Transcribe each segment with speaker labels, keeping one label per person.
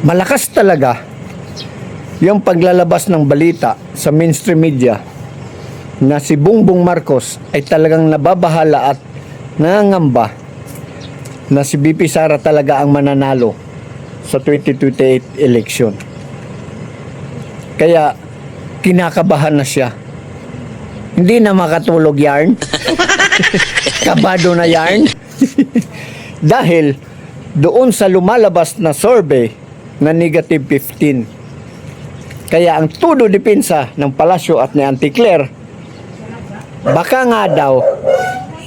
Speaker 1: Malakas talaga yung paglalabas ng balita sa mainstream media na si Bongbong Marcos ay talagang nababahala at nangangamba na si BP Sara talaga ang mananalo sa 2028 election. Kaya kinakabahan na siya. Hindi na makatulog yarn. Kabado na yarn. Dahil doon sa lumalabas na survey na negative 15. Kaya ang todo depensa ng Palasyo at ni Auntie Claire, baka nga daw,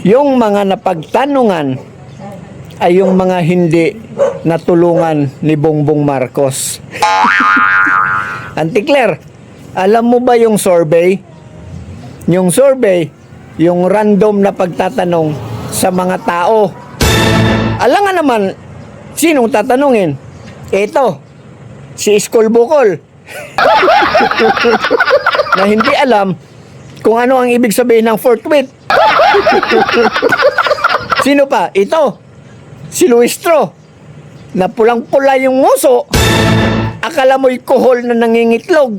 Speaker 1: yung mga napagtanungan ay yung mga hindi natulungan ni Bongbong Marcos. Auntie Claire, alam mo ba yung survey? Yung survey, yung random na pagtatanong sa mga tao. Alam nga naman, sinong tatanungin? Ito, si Iskol Bukol. Na hindi alam kung ano ang ibig sabihin ng forthwith. Sino pa? Ito, si Luistro, na pulang-pula yung nguso. Akala mo'y kuhol na nangingitlog.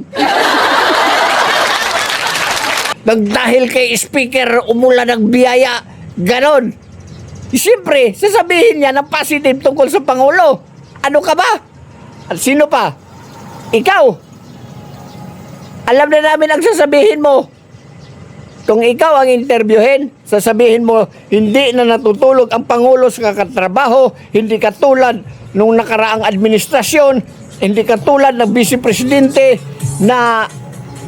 Speaker 1: Dahil kay speaker umulan ng biyaya, ganon. Siyempre, sasabihin niya ng positive tungkol sa Pangulo. Ano ka ba? At sino pa? Ikaw. Alam na namin ang sasabihin mo. Kung ikaw ang interviewin, sasabihin mo, hindi na natutulog ang Pangulo sa kakatrabaho, hindi katulad nung nakaraang administrasyon, hindi katulad ng Vice Presidente na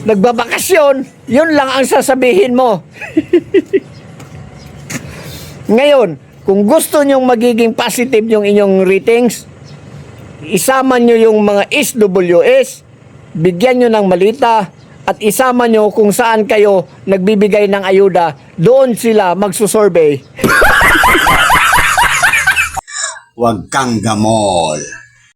Speaker 1: nagbabakasyon. Yun lang ang sasabihin mo. Ngayon, kung gusto nyong magiging positive yung inyong ratings, isama nyo yung mga SWS, bigyan nyo ng malita, at isama nyo kung saan kayo nagbibigay ng ayuda, doon sila magsusurvey.
Speaker 2: Huwag kang gamol.